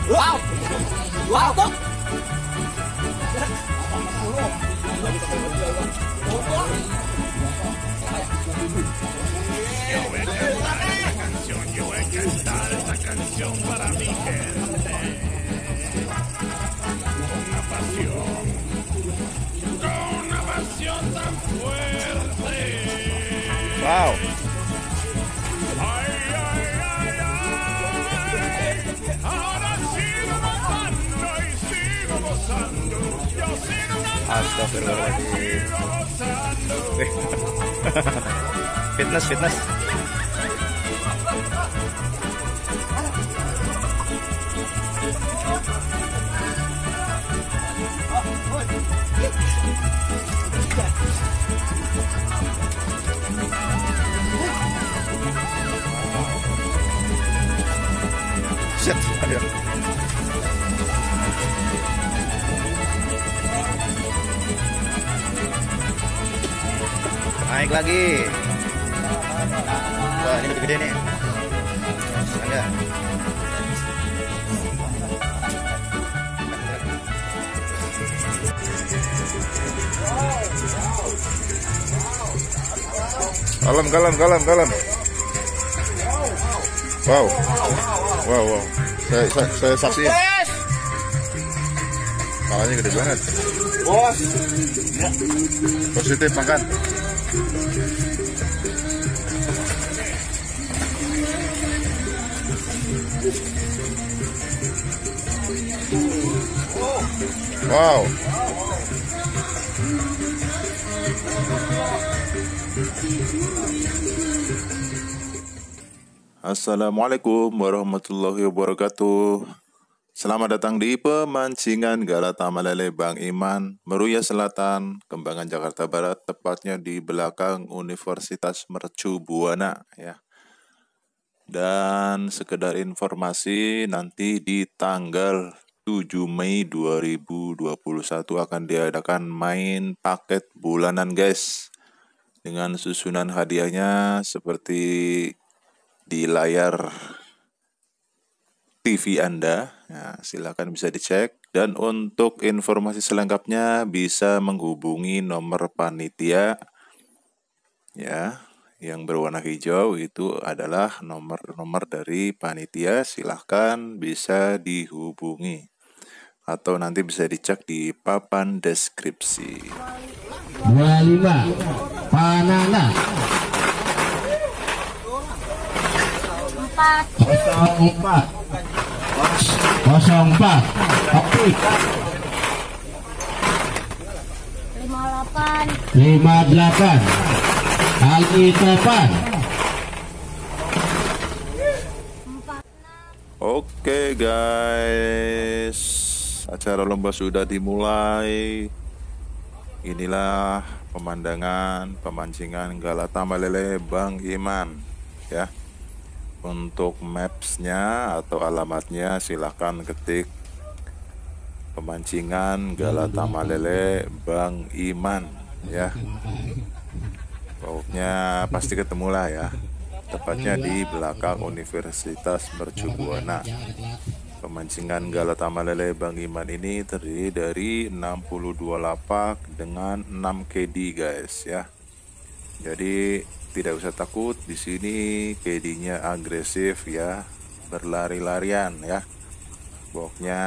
Wow. Wow tuh. Yo voy a cantar esta canción para mi gente. Con una pasión tan fuerte. Wow. Ay, ay, ay, ay. Ahora sigo gozando y sigo gozando. Yo sigo gozando. Astagfirullahaladzim. Sigo gozando. Fitness. Set, ayo. Naik lagi. Wah, ini lebih gede nih. Ada. Kalem. Wow. Saya saksiin. Palanya gede banget. Bos. Positif makan. Wow. Assalamualaikum warahmatullahi wabarakatuh. Selamat datang di pemancingan Galata Malele Bang Iman, Meruya Selatan, Kembangan Jakarta Barat, tepatnya di belakang Universitas Mercu Buana ya. Dan sekedar informasi, nanti di tanggal 7 Mei 2021 akan diadakan main paket bulanan guys. Dengan susunan hadiahnya seperti di layar TV Anda, ya, silakan bisa dicek. Dan untuk informasi selengkapnya bisa menghubungi nomor panitia ya, yang berwarna hijau itu adalah nomor dari panitia. Silahkan bisa dihubungi atau nanti bisa dicek di papan deskripsi. 25 Panana 04 Optik 58 Ali Topan. Oke guys, acara lomba sudah dimulai. Inilah pemandangan pemancingan Galata Malele Bang Iman ya. Untuk mapsnya atau alamatnya silahkan ketik pemancingan Galata Malele Bang Iman ya. Pokoknya pasti ketemu lah ya. Tepatnya di belakang Universitas Mercu Buana. Pemancingan Galata Malele Bang Iman ini terdiri dari 62 lapak dengan 6 KD guys ya. Jadi tidak usah takut, di sini KD-nya agresif ya, berlari-larian ya. Pokoknya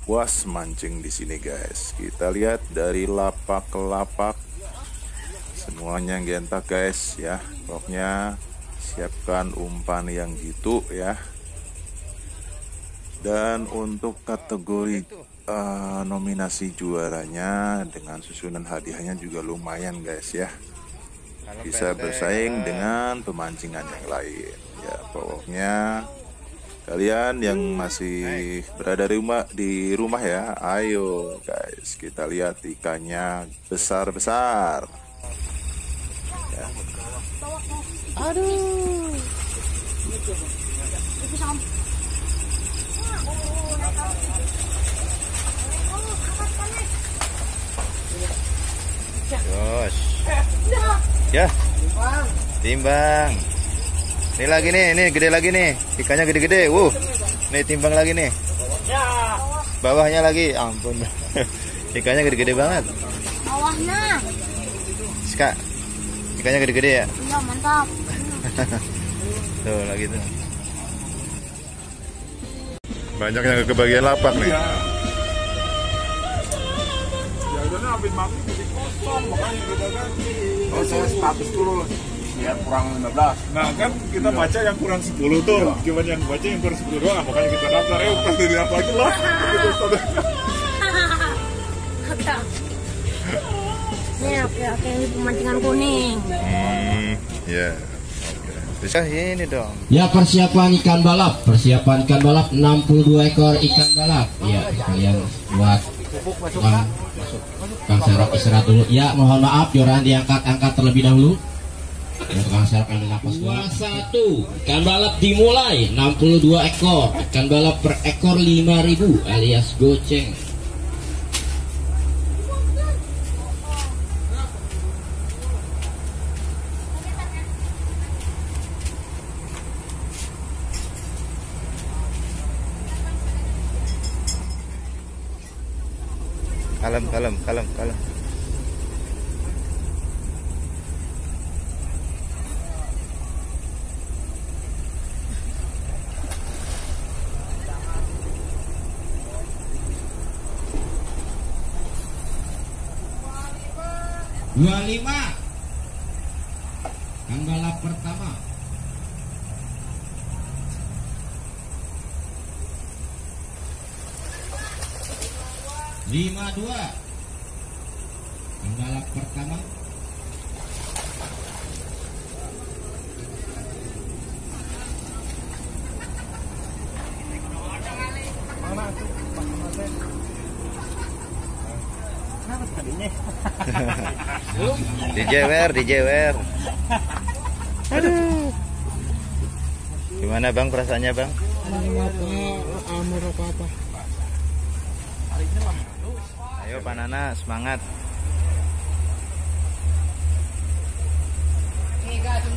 puas mancing di sini guys. Kita lihat dari lapak ke lapak semuanya gentak guys ya. Pokoknya siapkan umpan yang gitu ya. Dan untuk kategori nominasi juaranya dengan susunan hadiahnya juga lumayan guys ya. Bisa bersaing dengan pemancingan yang lain ya. Pokoknya kalian yang masih berada di rumah ya, ayo guys, kita lihat ikannya besar-besar ya. Aduh. Terus ya, timbang. Ini lagi nih, ini gede lagi nih. Ikannya gede-gede. Nih timbang lagi nih. Bawahnya lagi. Ampun. Ikannya gede-gede banget. Bawahnya. Ska. Ikannya gede-gede ya? Iya, mantap. Tuh lagi tuh. Banyak yang kebagian lapak nih. Ya udah habis mati jadi kosong, makanya kita ganti. Oh, saya status dulu ya kurang 15. Nah kan kita baca yang kurang 10 tuh, cuman yang baca yang kurang 10 doang, makanya kita daftar. Pasti dilihat lagi lah. Gitu, saudara. Nih, oke, ini pemancingan kuning. Ya. Bisa ini dong. Ya, persiapan ikan balap 62 ekor ikan balap. Ya, kalian buat Kang Serap istirahat dulu. Ya, mohon maaf Joran diangkat terlebih dahulu. Ya, Kang Serap ambil nafas dulu. 21 ikan balap dimulai 62 ekor. Ikan balap per ekor 5.000 alias goceng. Kalem. Dua 25 ikan balap pertama. 52 balap pertama. 5. Dijewer. Aduh. Gimana Bang perasaannya Bang? Apa-apa. Ayo Pak Nana semangat. 39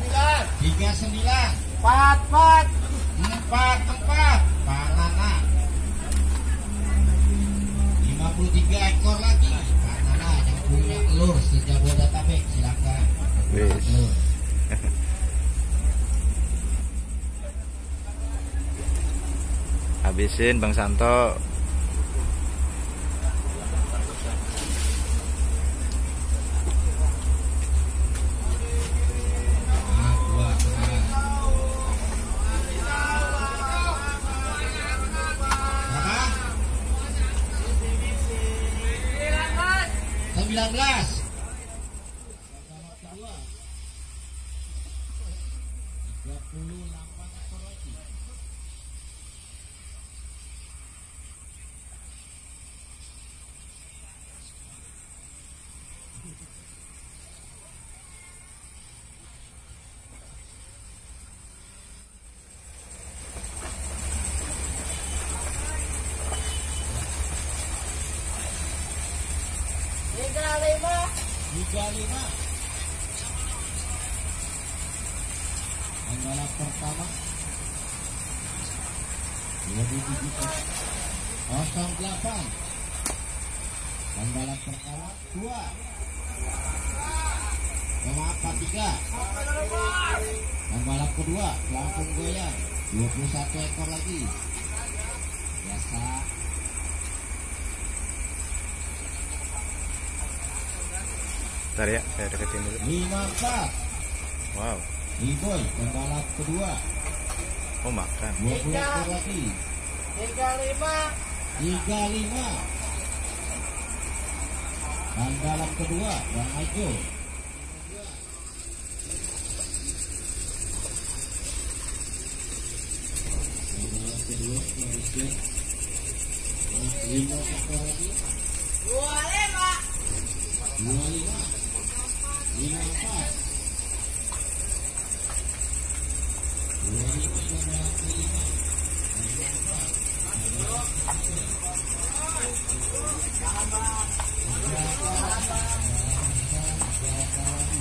Pat. 4 Banana. 53 ekor lagi Banana yang punya telur sejabodetabek, silakan. Wis. Habisin Bang Santo. Balap pertama 08. Balap pertama 2. Maaf 3. Balap kedua Lampung Goyang 21 ekor lagi. Biasa. Bentar ya, saya deketin dulu. 54. Wow. Iboy pembalap kedua. Oh makan. 20 ekor lagi. 35. Pembalap kedua Bang Ajo. Pembalap kedua Bang Ajo. 5 ekor lagi. 25. 54.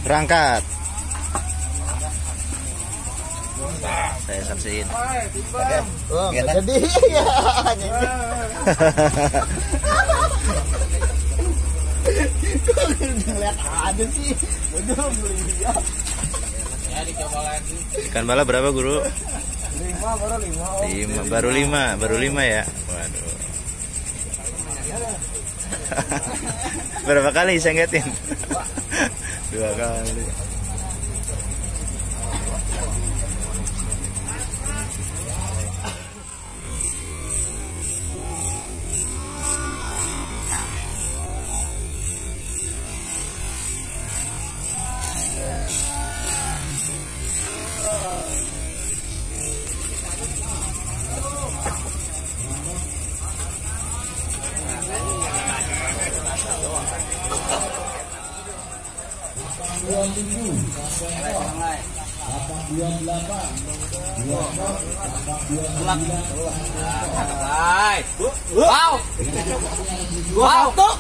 Berangkat. Saya saksiin. Jadi ya. Ngeliat ada sih. Waduh, beli dia. Ya dicoba lagi. Ikan bala berapa, Guru? 5 baru 5 ya. Waduh. Berapa kali sengketin? 2 kali. Wow. Wow tuh.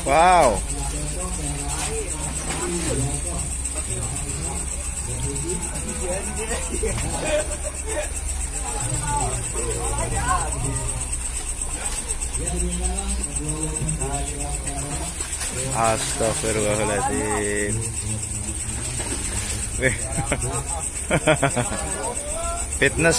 Wow. Astagfirullahaladzim. Fitness.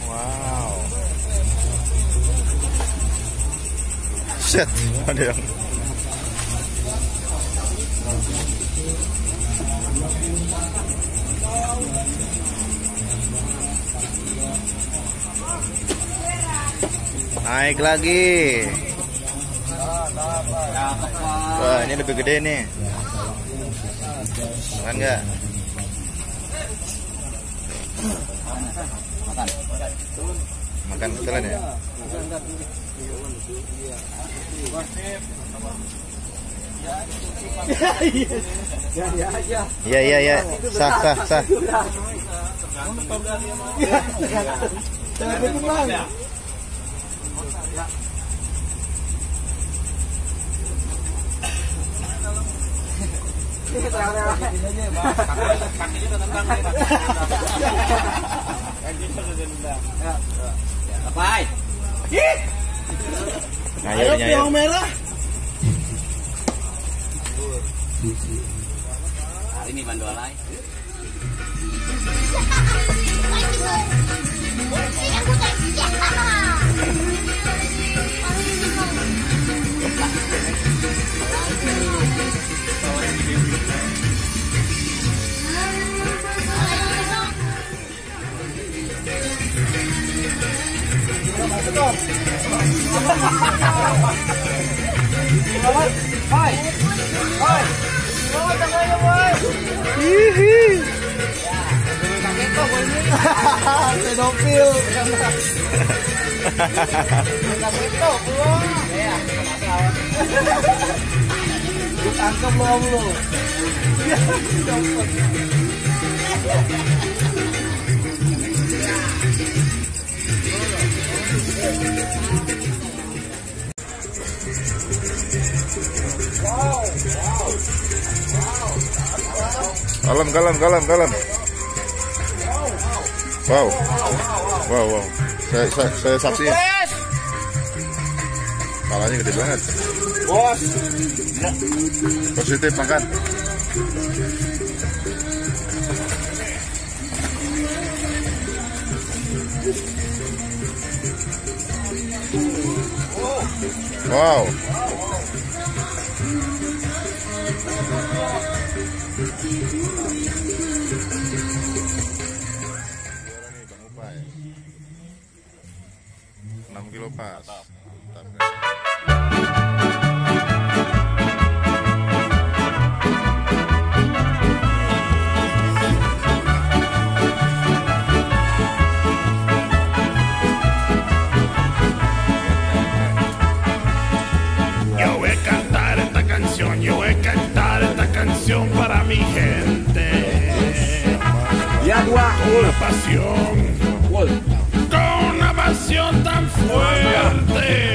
Wow. Set, ada yang naik lagi. Wah, ini lebih gede nih. Makan nggak? Makan telan ya? Ya. Sah. Apa? Ayo yang merah. Hari ini bandolai. Pedofil. Tangkap lo. Kalem. Wow. Saya saksiin. Palanya gede banget. Bos. Positif makan. Wow. Juara nih Bang Upay. 6 kilo pas. Mantap. Yo voy a cantar esta canción, yo voy a cantar esta canción para mi gente. Con una pasión, con una pasión tan fuerte.